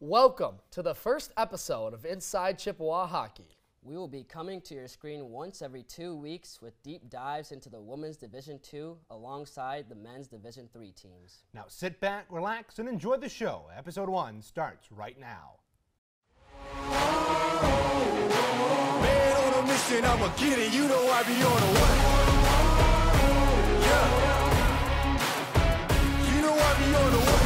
Welcome to the first episode of Inside Chippewa Hockey. We will be coming to your screen once every 2 weeks with deep dives into the Women's Division II alongside the Men's Division III teams. Now sit back, relax, and enjoy the show. Episode 1 starts right now. Man on a mission, I'ma get it. You know I be on a what? Yeah. You know I be on a what?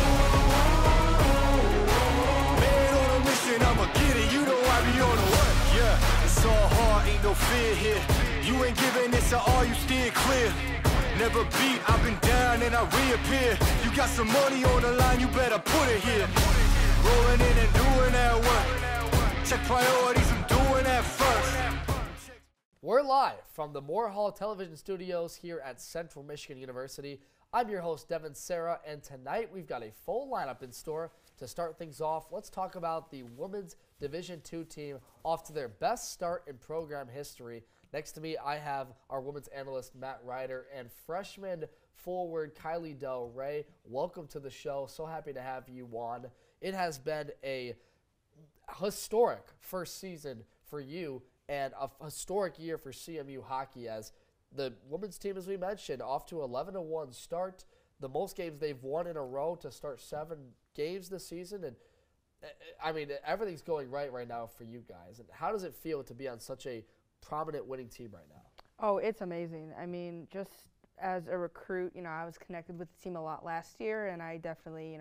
Man on a mission, I'ma get it. You know I be on a what? Yeah. It's all hard, ain't no fear here. You ain't giving this to all, you steer clear. Never beat, I've been down and I reappear. You got some money on the line, you better put it here. Rolling in and doing that work. Check priorities, I'm doing that first. We're live from the Moore Hall Television Studios here at Central Michigan University. I'm your host, Devin Serra, and tonight we've got a full lineup in store. To start things off, let's talk about the Women's Division II team off to their best start in program history. Next to me, I have our women's analyst, Matt Ryder, and freshman forward, Kylie Del Rey. Welcome to the show. So happy to have you on. It has been a historic first season for you and a historic year for CMU hockey as the women's team, as we mentioned, off to 11-1 start. The most games they've won in a row to start 7 games this season. And, I mean, everything's going right now for you guys. And how does it feel to be on such a prominent winning team right now? Oh, it's amazing. I mean, just as a recruit, I was connected with the team a lot last year, and I definitely,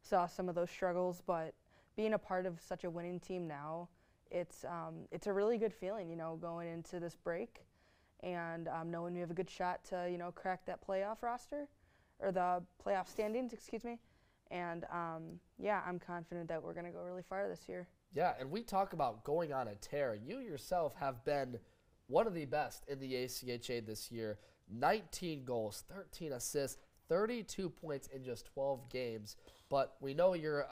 saw some of those struggles. But being a part of such a winning team now, it's a really good feeling, going into this break and knowing we have a good shot to, crack that playoff roster or the playoff standings, excuse me. And, yeah, I'm confident that we're going to go really far this year. Yeah, and we talk about going on a tear. You yourself have been one of the best in the ACHA this year. 19 goals, 13 assists, 32 points in just 12 games. But we know you're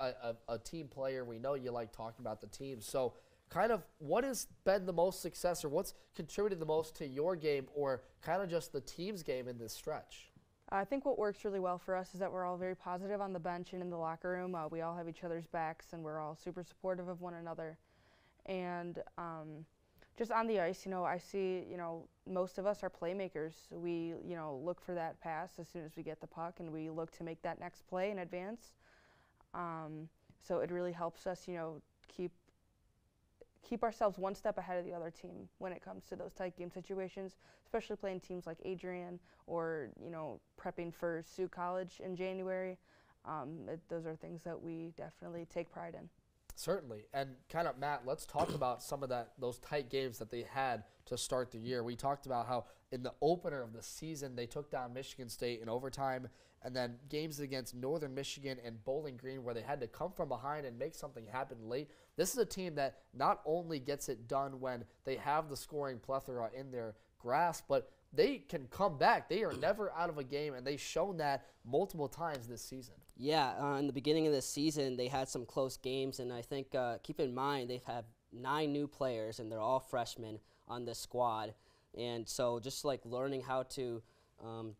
a team player. We know you like talking about the team. So kind of what has been the most success or what's contributed the most to your game or kind of just the team's game in this stretch? I think what works really well for us is that we're all very positive on the bench and in the locker room. We all have each other's backs, and we're all super supportive of one another. And just on the ice, I see, most of us are playmakers. We, look for that pass as soon as we get the puck, and we look to make that next play in advance. So it really helps us, keep ourselves one step ahead of the other team when it comes to those tight game situations, especially playing teams like Adrian or, prepping for Sioux College in January. Those are things that we definitely take pride in. Certainly. And kind of, Matt, let's talk about some of those tight games that they had to start the year. We talked about how in the opener of the season they took down Michigan State in overtime, and then games against Northern Michigan and Bowling Green where they had to come from behind and make something happen late. This is a team that not only gets it done when they have the scoring plethora in their grasp, but they can come back. They are never out of a game, and they've shown that multiple times this season. Yeah, in the beginning of this season, they had some close games, and I think, keep in mind, they've had 9 new players, and they're all freshmen on this squad. And so just like learning how to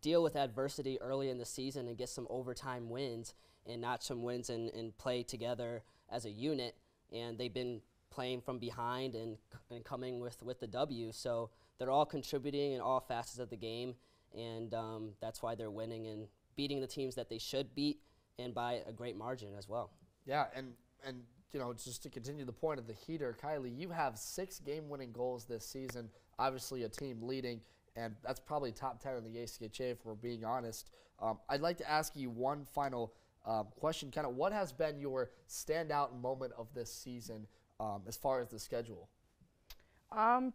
deal with adversity early in the season and get some overtime wins and not some wins and play together as a unit. And they've been playing from behind and coming with the W. So they're all contributing in all facets of the game, and that's why they're winning and beating the teams that they should beat, and by a great margin as well. Yeah, and just to continue the point of the heater, Kylie, you have 6 game-winning goals this season, obviously a team leading, and that's probably top 10 in the ACHA if we're being honest. I'd like to ask you one final question, kind of what has been your standout moment of this season as far as the schedule?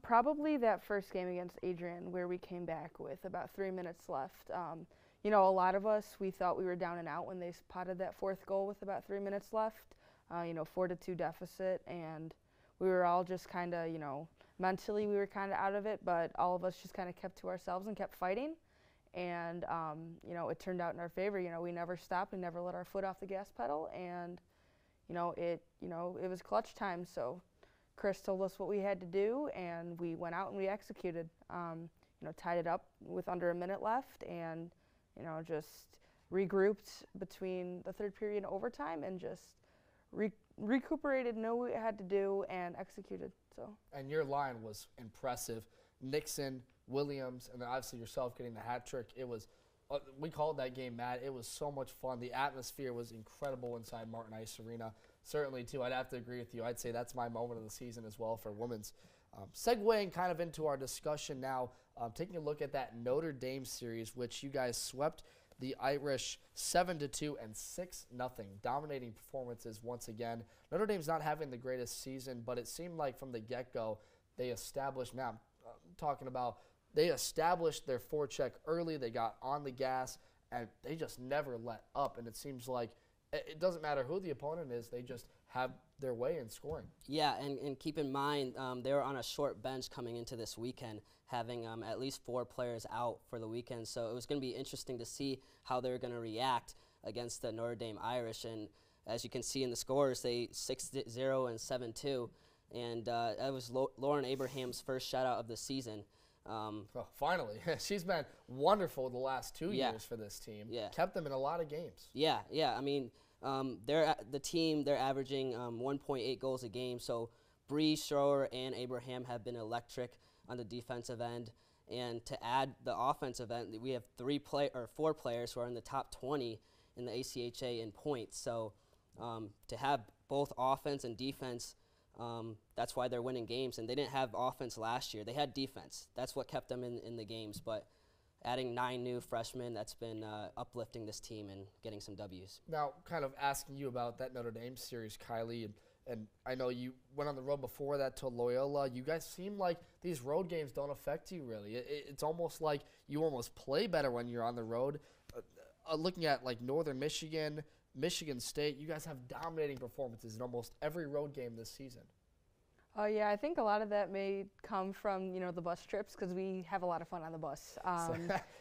Probably that first game against Adrian where we came back with about 3 minutes left. A lot of us, we thought we were down and out when they spotted that 4th goal with about 3 minutes left, 4-2 deficit, and we were all just kind of, mentally we were kind of out of it, but all of us just kind of kept to ourselves and kept fighting, and, it turned out in our favor. We never stopped, we never let our foot off the gas pedal, and, it was clutch time, so Chris told us what we had to do, and we went out and we executed. Tied it up with under a minute left, and just regrouped between the third period and overtime, and just recuperated, knew what we had to do, and executed. So. And your line was impressive. Nixon, Williams, and then obviously yourself getting the hat trick. It was, we called that game mad. It was so much fun. The atmosphere was incredible inside Martin Ice Arena. Certainly, too, I'd have to agree with you. I'd say that's my moment of the season as well for women's. Segueing kind of into our discussion now, taking a look at that Notre Dame series, which you guys swept the Irish 7-2 and 6-0, dominating performances once again. Notre Dame's not having the greatest season, but it seemed like from the get-go they established, now I'm talking about, they established their forecheck early, they got on the gas, and they just never let up. And it seems like it doesn't matter who the opponent is, they just have their way in scoring. Yeah, and keep in mind, they were on a short bench coming into this weekend, having at least 4 players out for the weekend. So it was going to be interesting to see how they were going to react against the Notre Dame Irish. And as you can see in the scores, they 6-0 and 7-2. And that was Lauren Abraham's first shutout of the season. Well, finally. She's been wonderful the last 2 years for this team. Yeah. Kept them in a lot of games. Yeah. I mean, they're averaging 1.8 goals a game. So Bree, Schroer, and Abraham have been electric on the defensive end. And to add the offensive end, we have 4 players who are in the top 20 in the ACHA in points. So to have both offense and defense, that's why they're winning games. And they didn't have offense last year. They had defense. That's what kept them in the games. But adding 9 new freshmen, that's been uplifting this team and getting some W's. Now, kind of asking you about that Notre Dame series, Kylie, and I know you went on the road before that to Loyola. You guys seem like these road games don't affect you really. It's almost like you almost play better when you're on the road. Looking at like Northern Michigan, Michigan State, you guys have dominating performances in almost every road game this season. Oh yeah, I think a lot of that may come from the bus trips because we have a lot of fun on the bus.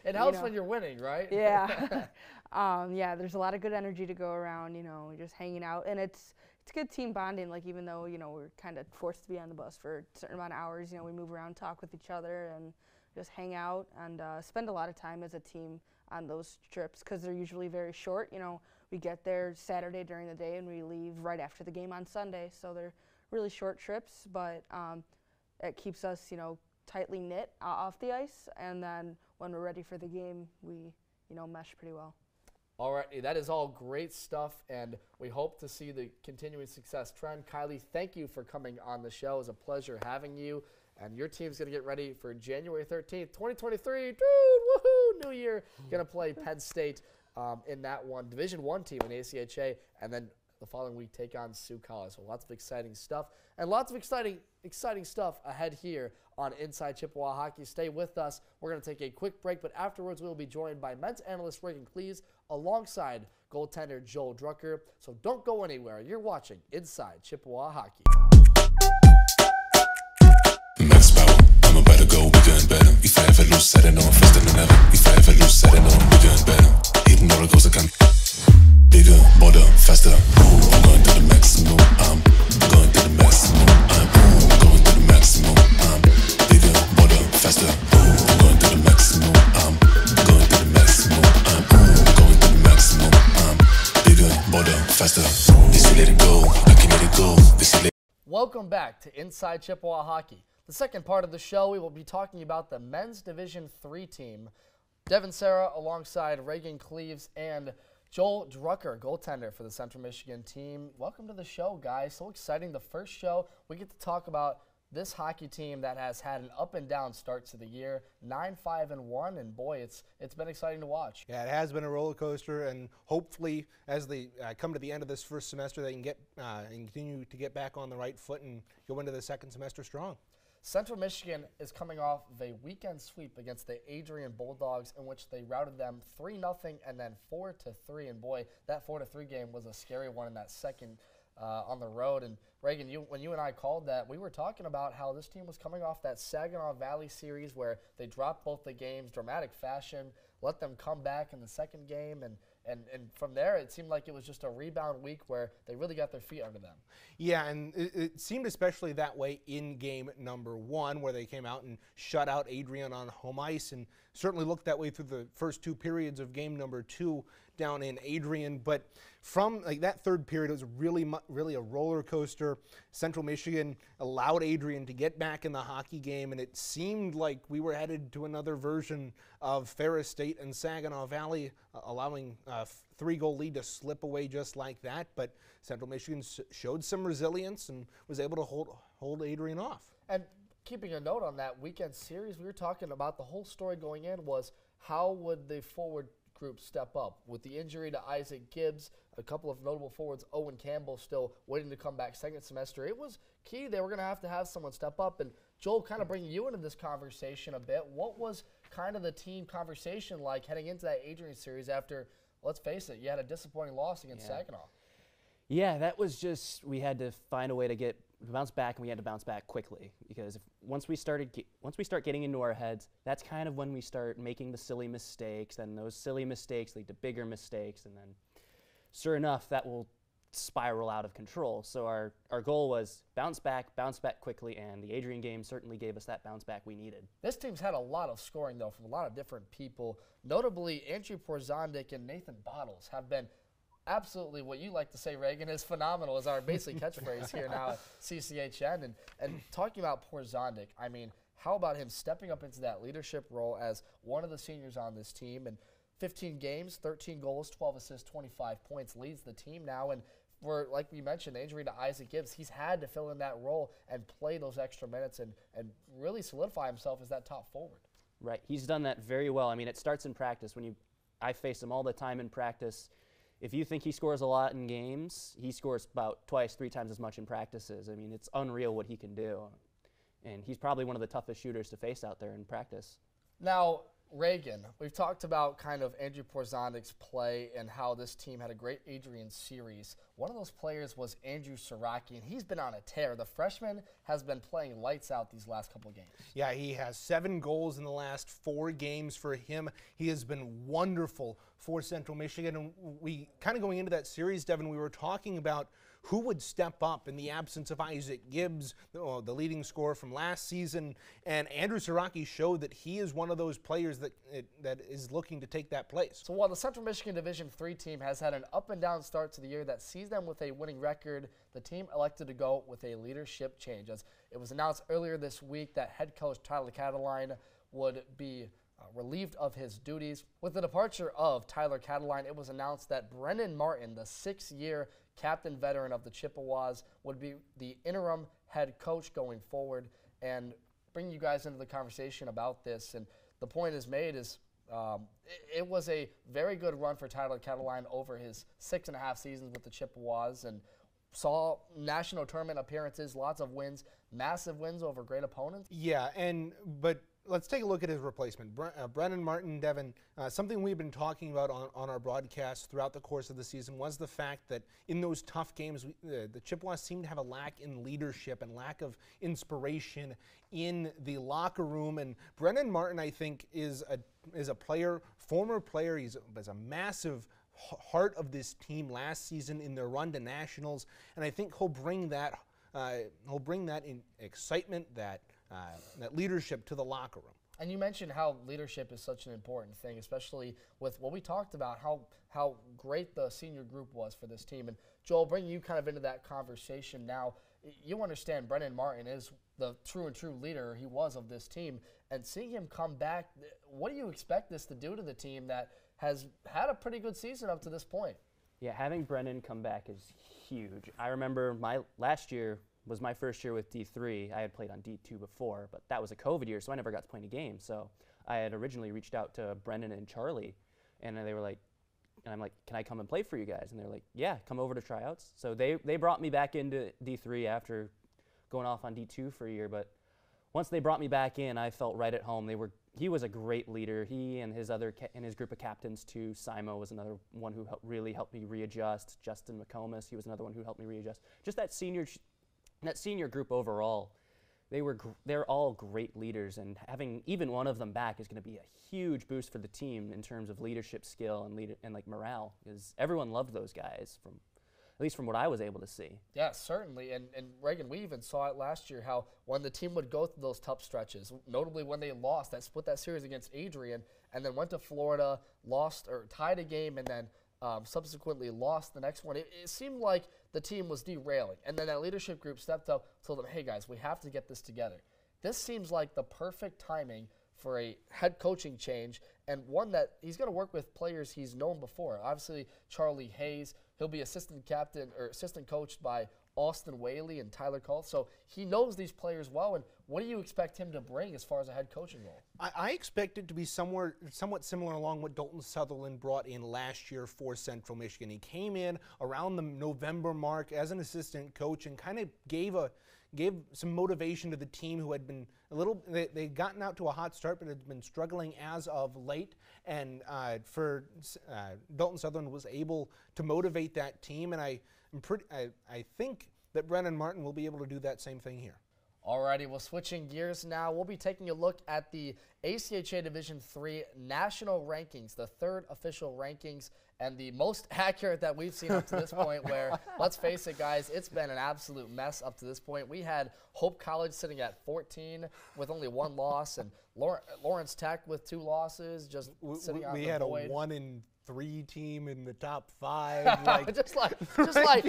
It helps when you're winning, right? Yeah, yeah. There's a lot of good energy to go around. Just hanging out, and it's good team bonding. Like even though we're kind of forced to be on the bus for a certain amount of hours, we move around, talk with each other, and just hang out and spend a lot of time as a team on those trips because they're usually very short. We get there Saturday during the day and we leave right after the game on Sunday, so they're really short trips, but it keeps us, tightly knit off the ice, and then when we're ready for the game, we, mesh pretty well. All right, that is all great stuff, and we hope to see the continuing success trend. Kylie, thank you for coming on the show. It was a pleasure having you, and your team's going to get ready for January 13th, 2023. Dude, woohoo, new year. Going to play Penn State in that one, Division I team in ACHA, and then the following week take on Sioux College. So lots of exciting stuff, and lots of exciting stuff ahead here on Inside Chippewa Hockey. Stay with us. We're going to take a quick break, but afterwards we will be joined by men's analyst Reagan Cleves alongside goaltender Joel Drucker. So don't go anywhere. You're watching Inside Chippewa Hockey. Max power, I'm about to go bigger and better. If I ever lose, I don't know, faster than ever. If I ever lose, I don't know, bigger and better. Hitting all the goals I can. Bigger, bolder, faster. I'm going to the maximum. I'm going to the maximum. I'm going to the maximum. I'm bigger, bolder, faster. I'm going to the maximum. I'm going to the maximum. I'm going to the maximum. I'm bigger, bolder, faster. This you let it go. I can let it go. This you let. Welcome back to Inside Chippewa Hockey. The second part of the show, we will be talking about the men's Division III team. Devin Sarah alongside Reagan Cleves and Joel Drucker, goaltender for the Central Michigan team. Welcome to the show, guys. So exciting. The first show, we get to talk about this hockey team that has had an up and down start to the year, 9-5-1, and boy, it's been exciting to watch. Yeah, it has been a roller coaster, and hopefully, as they come to the end of this first semester, they can get and continue to get back on the right foot and go into the second semester strong. Central Michigan is coming off of a weekend sweep against the Adrian Bulldogs in which they routed them 3-0 and then 4-3. And boy, that 4-3 game was a scary one in that second on the road. And Reagan, when you and I called that, we were talking about how this team was coming off that Saginaw Valley series where they dropped both the games, dramatic fashion. let them come back in the second game, and from there it seemed like it was just a rebound week where they really got their feet under them. Yeah, and it seemed especially that way in game number 1, where they came out and shut out Adrian on home ice, and certainly looked that way through the first 2 periods of game number 2 down in Adrian. But from like that third period, it was really a roller coaster. Central Michigan allowed Adrian to get back in the hockey game, and it seemed like we were headed to another version of Ferris State and Saginaw Valley, allowing a 3-goal lead to slip away just like that. But Central Michigan showed some resilience and was able to hold Adrian off. And keeping a note on that weekend series, we were talking about the whole story going in was how would the forward group step up. With the injury to Isaac Gibbs, a couple of notable forwards, Owen Campbell still waiting to come back second semester, it was key. They were going to have someone step up. And Joel, kind of bringing you into this conversation a bit, what was kind of the team conversation like heading into that Adrian series after, let's face it, you had a disappointing loss against Saginaw? Yeah, that was just, we had to find a way to bounce back, and we had to bounce back quickly, because once we start getting into our heads, that's kind of when we start making the silly mistakes, and those silly mistakes lead to bigger mistakes, and then sure enough, that will spiral out of control. So our goal was bounce back quickly, and the Adrian game certainly gave us that bounce back we needed. This team's had a lot of scoring, though, from a lot of different people. Notably, Andrew Porzondik and Nathan Bottles have been absolutely, what you like to say, Reagan, is phenomenal, is our basic catchphrase here now at CCHN. And talking about Porzondik, I mean, how about him stepping up into that leadership role as one of the seniors on this team? And 15 games, 13 goals, 12 assists, 25 points, leads the team now. And for, like we mentioned, the injury to Isaac Gibbs, he's had to fill in that role and play those extra minutes and really solidify himself as that top forward. Right, he's done that very well. I mean, it starts in practice. I face him all the time in practice. If you think he scores a lot in games, he scores about 2-3 times as much in practices. I mean, it's unreal what he can do. And he's probably one of the toughest shooters to face out there in practice. Now, Reagan, we've talked about kind of Andrew Porzondik's play and how this team had a great Adrian series. One of those players was Andrew Siraki, and he's been on a tear. The freshman has been playing lights out these last couple of games. Yeah, he has 7 goals in the last 4 games for him. He has been wonderful for Central Michigan. And we kind of going into that series, Devin, we were talking about who would step up in the absence of Isaac Gibbs, the leading scorer from last season. And Andrew Siraki showed that he is one of those players that is looking to take that place. So while the Central Michigan Division III team has had an up-and-down start to the year that sees them with a winning record, the team elected to go with a leadership change. As it was announced earlier this week that head coach Tyler Cataline would be relieved of his duties. With the departure of Tyler Cataline, it was announced that Brennan Martin, the 6-year captain veteran of the Chippewas, would be the interim head coach going forward. And bring you guys into the conversation about this. And the point is made is it was a very good run for Tyler Cataline over his 6.5 seasons with the Chippewas, and saw national tournament appearances, lots of wins, massive wins over great opponents. Yeah, but let's take a look at his replacement. Brennan Martin, Devin, something we've been talking about on our broadcast throughout the course of the season was the fact that in those tough games, the Chippewas seemed to have a lack in leadership and lack of inspiration in the locker room. And Brennan Martin, I think, is a player, former player. He's a massive heart of this team last season in their run to nationals, and I think he'll bring that in excitement, that leadership to the locker room. And you mentioned how leadership is such an important thing, especially with what we talked about, how great the senior group was for this team. And Joel, bringing you kind of into that conversation now, you understand Brennan Martin is the true leader he was of this team, and seeing him come back, what do you expect this to do to the team that has had a pretty good season up to this point? Yeah, having Brennan come back is huge. I remember last year was my first year with D3. I had played on D2 before, but that was a COVID year, so I never got to play any games. So I had originally reached out to Brendan and Charlie, and they were like, and I'm like, can I come and play for you guys? And they're like, yeah, come over to tryouts. So they brought me back into D3 after going off on D2 for a year, but once they brought me back in, I felt right at home. He was a great leader. He and his group of captains too. Simo was another one who really helped me readjust. Justin McComas, he was another one who helped me readjust. Just that senior group overall, they're all great leaders, and having even one of them back is going to be a huge boost for the team in terms of leadership skill and like morale, because everyone loved those guys at least from what I was able to see. Yeah, certainly. And Reagan, we even saw it last year how when the team would go through those tough stretches, notably when they lost, that split that series against Adrian, and then went to Florida, lost or tied a game, and then subsequently lost the next one. It seemed like the team was derailing. And then that leadership group stepped up, told them, hey, guys, we have to get this together. This seems like the perfect timing for a head coaching change, and one that he's going to work with players he's known before. Obviously, Charlie Hayes, he'll be assistant coached by Austin Whaley and Tyler Cole. So he knows these players well. And what do you expect him to bring as far as a head coaching role? I expect it to be somewhat similar along what Dalton Sutherland brought in last year for Central Michigan. He came in around the November mark as an assistant coach and kind of gave some motivation to the team who had been they'd gotten out to a hot start but had been struggling as of late. And Dalton Sutherland was able to motivate that team, and I think that Brennan Martin will be able to do that same thing here. Alrighty, well, switching gears now, we'll be taking a look at the ACHA Division III national rankings, the third official rankings, and the most accurate that we've seen up to this point, where, let's face it, guys, it's been an absolute mess up to this point. We had Hope College sitting at 14 with only one loss, and Lawrence Tech with 2 losses, just sitting on the void. We had a 1-3 team in the top 5. Like, just like,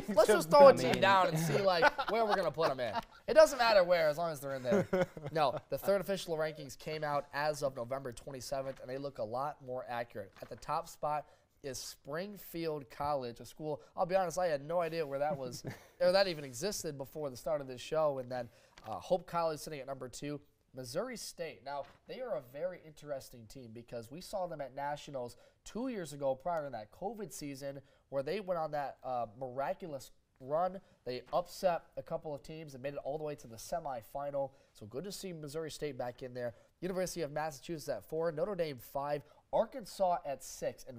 let's just throw a team down and see where we're gonna put them in. It doesn't matter where, as long as they're in there. No, the third official rankings came out as of November 27th, and they look a lot more accurate. At the top spot is Springfield College, a school, I'll be honest, I had no idea where that was, or that even existed before the start of this show. And then Hope College sitting at number 2. Missouri State. Now, they are a very interesting team because we saw them at Nationals 2 years ago prior to that COVID season where they went on that miraculous run. They upset a couple of teams and made it all the way to the semifinal. So good to see Missouri State back in there. University of Massachusetts at 4, Notre Dame 5, Arkansas at 6. And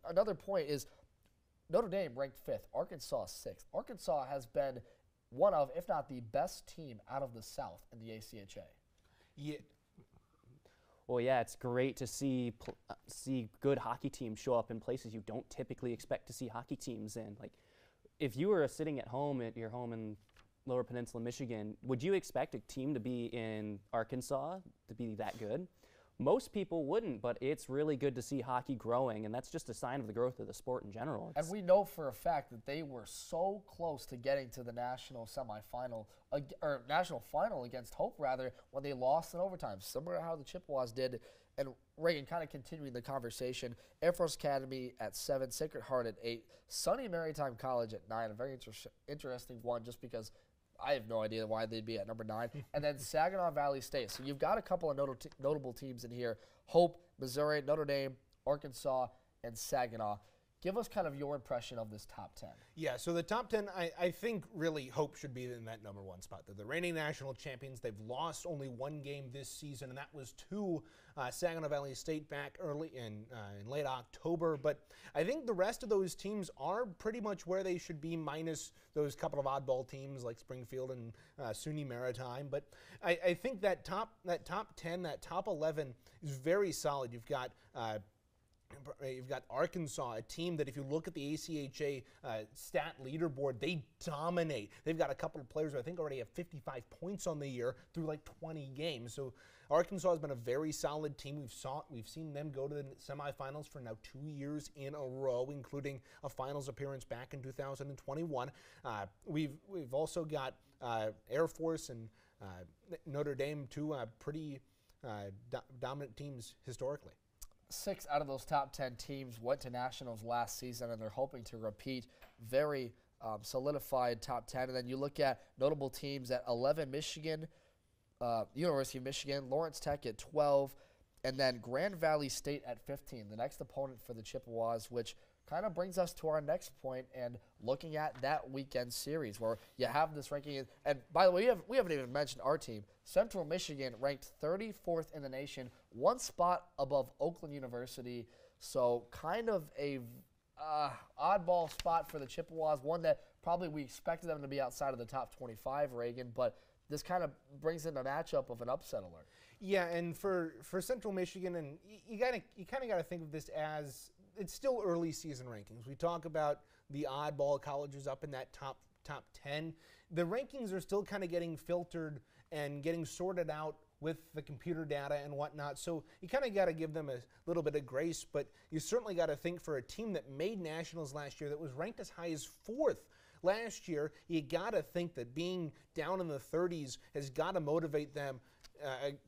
another point is Notre Dame ranked 5th, Arkansas 6th. Arkansas has been one of, if not the best team out of the South in the ACHA. Yeah. Well, yeah, it's great to see good hockey teams show up in places you don't typically expect to see hockey teams in. Like, if you were sitting at home at your home in Lower Peninsula, Michigan, would you expect a team to be in Arkansas to be that good? Most people wouldn't, but it's really good to see hockey growing, and that's just a sign of the growth of the sport in general. And we know for a fact that they were so close to getting to the national semifinal, or national final against Hope, rather, when they lost in overtime, similar to how the Chippewas did. And Reagan, kind of continuing the conversation, Air Force Academy at 7, Sacred Heart at 8, Sunny Maritime College at 9, a very interesting one just because I have no idea why they'd be at number 9. And then Saginaw Valley State. So you've got a couple of notable teams in here. Hope, Missouri, Notre Dame, Arkansas, and Saginaw. Give us kind of your impression of this top 10. Yeah, so the top 10, I think really Hope should be in that number 1 spot. They're the reigning national champions. They've lost only 1 game this season, and that was to Saginaw Valley State back early in late October. But I think the rest of those teams are pretty much where they should be, minus those couple of oddball teams like Springfield and SUNY Maritime. But I think that top 10, that top 11 is very solid. You've got Arkansas, a team that if you look at the ACHA stat leaderboard, they dominate. They've got a couple of players who I think already have 55 points on the year through like 20 games. So Arkansas has been a very solid team. We've seen them go to the semifinals for now 2 years in a row, including a finals appearance back in 2021. We've also got Air Force and Notre Dame, two pretty dominant teams historically. 6 out of those top 10 teams went to nationals last season, and they're hoping to repeat. Very solidified top 10. And then you look at notable teams at 11, Michigan, University of Michigan, Lawrence Tech at 12, and then Grand Valley State at 15, the next opponent for the Chippewas, which kind of brings us to our next point and looking at that weekend series where you have this ranking. And by the way, we haven't even mentioned our team. Central Michigan ranked 34th in the nation, 1 spot above Oakland University. So kind of a oddball spot for the Chippewas, one that probably we expected them to be outside of the top 25, Reagan. But this kind of brings in a matchup of an upset alert. Yeah, and for Central Michigan, and you kind of got to think of this as it's still early season rankings. We talk about the oddball colleges up in that top 10. The rankings are still kind of getting filtered and getting sorted out with the computer data and whatnot. So you kind of got to give them a little bit of grace, but you certainly got to think for a team that made nationals last year that was ranked as high as 4th last year, you got to think that being down in the 30s has got to motivate them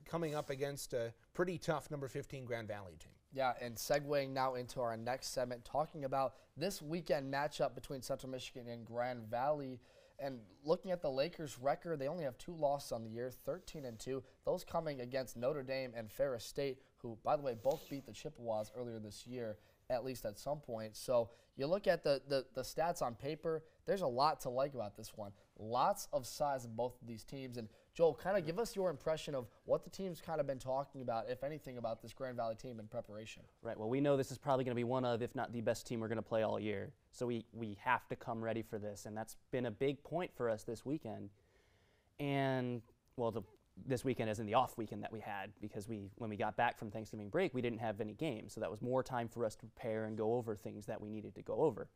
coming up against a pretty tough number 15 Grand Valley team. Yeah, and segueing now into our next segment, talking about this weekend matchup between Central Michigan and Grand Valley. And looking at the Lakers' record, they only have 2 losses on the year, 13-2. Those coming against Notre Dame and Ferris State, who, by the way, both beat the Chippewas earlier this year, at least at some point. So you look at the stats on paper, there's a lot to like about this one. Lots of size in both of these teams. And Joel, kind of give us your impression of what the team's kind of been talking about, if anything, about this Grand Valley team in preparation. Right. Well, we know this is probably going to be one of, if not the best team we're going to play all year. So we have to come ready for this, and that's been a big point for us this weekend. And, well, this weekend is in the off weekend that we had, because when we got back from Thanksgiving break, we didn't have any games. So that was more time for us to prepare and go over things that we needed to go over.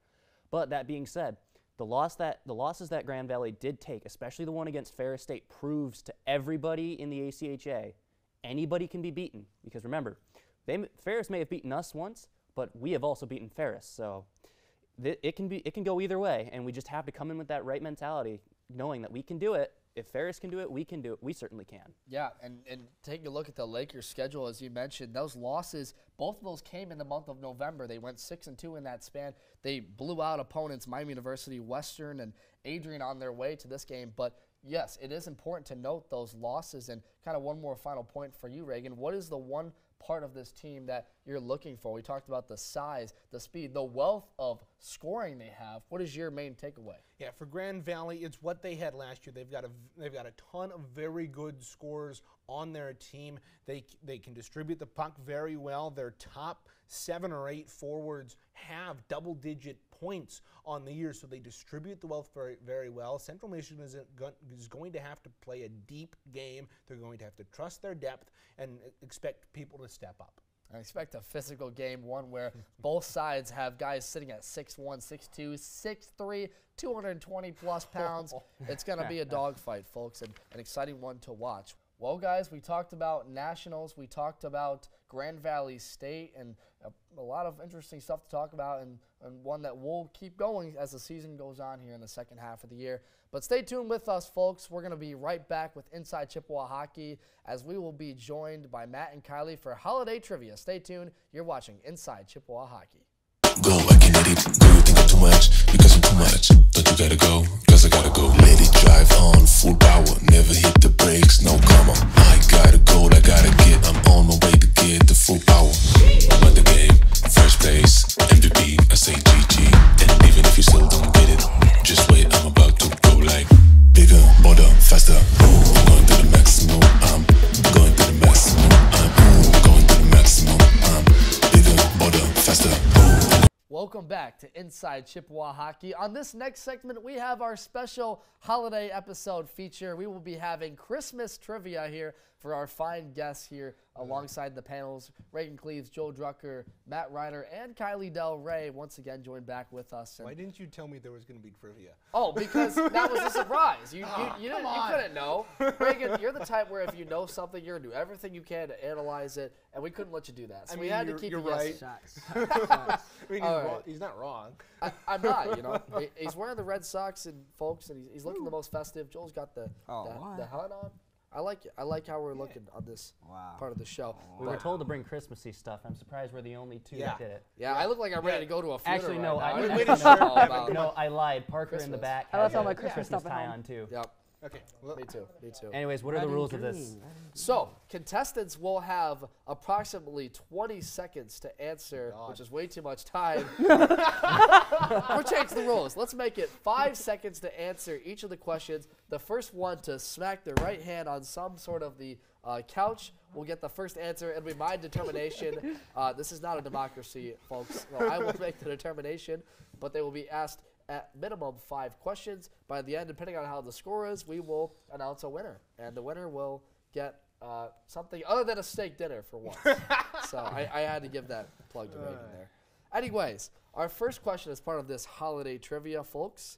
But that being said, the losses that Grand Valley did take, especially the one against Ferris State, proves to everybody in the ACHA anybody can be beaten. Because remember, Ferris may have beaten us once, but we have also beaten Ferris. So it can go either way, and we just have to come in with that right mentality, knowing that we can do it. If Ferris can do it, we can do it. We certainly can. Yeah, and taking a look at the Lakers' schedule, as you mentioned, those losses, both of those came in the month of November. They went 6-2 in that span. They blew out opponents, Miami University, Western, and Adrian on their way to this game. But, yes, it is important to note those losses. And kind of one more final point for you, Reagan. What is the one part of this team that you're looking for? We talked about the size, the speed, the wealth of scoring they have. What is your main takeaway? Yeah, for Grand Valley, it's what they had last year. They've got a ton of very good scorers on their team. They can distribute the puck very well. Their top 7 or 8 forwards have double-digit points on the year, so they distribute the wealth very, very well. Central Michigan is going to have to play a deep game. They're going to have to trust their depth and expect people to step up. I expect a physical game, one where both sides have guys sitting at 6'1", 6'2", 6'3", 220-plus pounds. It's going to be a dogfight, folks, and an exciting one to watch. Well, guys, we talked about nationals. We talked about Grand Valley State, and a lot of interesting stuff to talk about, and one that will keep going as the season goes on here in the second half of the year. But stay tuned with us, folks. We're going to be right back with Inside Chippewa Hockey, as we will be joined by Matt and Kylie for Holiday Trivia. Stay tuned. You're watching Inside Chippewa Hockey. Go, I can let it go, you think I'm too much, because I'm too much. Don't you gotta go, cause I gotta go. Let it drive on, full power, never hit the brakes, no comma. I gotta go, I gotta get, I'm on my way to get the full power. Won the game, first place, MVP, I say GG. And even if you still don't get it, just wait, I'm about to go like bigger, bolder, faster. I'm going to the maximum, I'm going to the maximum, I'm going to the maximum, I'm bigger, bolder, faster. Welcome back to Inside Chippewa Hockey. On this next segment, we have our special holiday episode feature. We will be having Christmas trivia here for our fine guests here alongside the panels. Reagan Cleves, Joe Drucker, Matt Reiner, and Kylie Del Rey once again joined back with us. Why didn't you tell me there was going to be trivia? Oh, because that was a surprise. You couldn't know. Reagan, you're the type where if you know something, you're going to do everything you can to analyze it, and we couldn't let you do that. So we had to keep you right. guessing. I mean, he's not wrong. I'm not, you know. He's wearing the Red Sox, and folks, and he's looking the most festive. Joel's got the hat on. I like it. I like how we're looking on this part of the show. We were told to bring Christmassy stuff. I'm surprised we're the only two that did it. Yeah, I look like I'm ready to go to a funeral. Actually, no. I lied. Parker in the back I has left all a my Christmas stuff at tie home. on too. Yep. Okay. Me too. Anyways, what are the rules of this? So, contestants will have approximately 20 seconds to answer, which is way too much time. We'll change the rules. Let's make it 5 seconds to answer each of the questions. The first one to smack their right hand on some sort of the couch will get the first answer. It'll be my determination. This is not a democracy, folks. So I will make the determination, but they will be asked at minimum 5 questions. By the end, depending on how the score is, we will announce a winner. And the winner will get something other than a steak dinner for once. So I had to give that plug to Reagan there. Anyways, our first question is part of this holiday trivia, folks.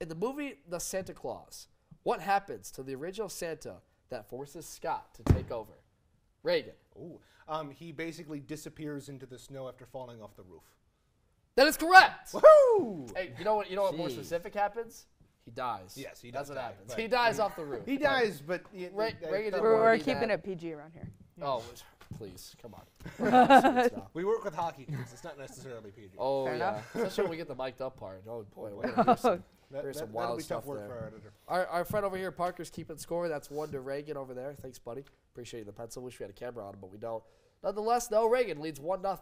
In the movie The Santa Claus, what happens to the original Santa that forces Scott to take over? Reagan. Ooh. He basically disappears into the snow after falling off the roof. That is correct. Woohoo! Hey, you know what more Jeez. specific happens? He dies. Yes, he That's does what die, happens. but- He dies off the roof. He dies, but Reagan didn't We're worry keeping that. it PG around here. Oh, please, come on. we work with hockey kids. It's not necessarily PG. Oh, Fair yeah. enough. Especially when we get the mic'd up part. Oh, boy. We're gonna hear some, hear some that'll wild be stuff tough work there. for our editor. Our friend over here, Parker's keeping score. That's 1 to Reagan over there. Thanks, buddy. Appreciate the pencil. Wish we had a camera on him, but we don't. Nonetheless, no, Reagan leads 1-0.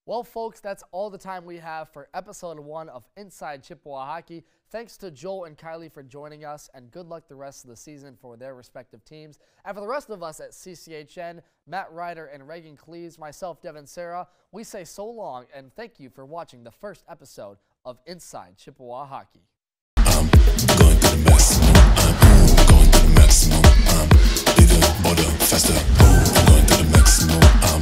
Well, folks, that's all the time we have for episode 1 of Inside Chippewa Hockey. Thanks to Joel and Kylie for joining us, and good luck the rest of the season for their respective teams. And for the rest of us at CCHN, Matt Ryder and Reagan Cleves, myself, Devin Sarah, we say so long and thank you for watching the first episode of Inside Chippewa Hockey. I'm going to the maximum. I'm going to the maximum. I'm bigger, bolder, faster. I'm going to the maximum. I'm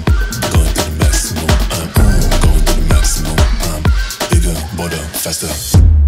going to the maximum. I'm going to the maximum. I'm bigger, bolder, faster.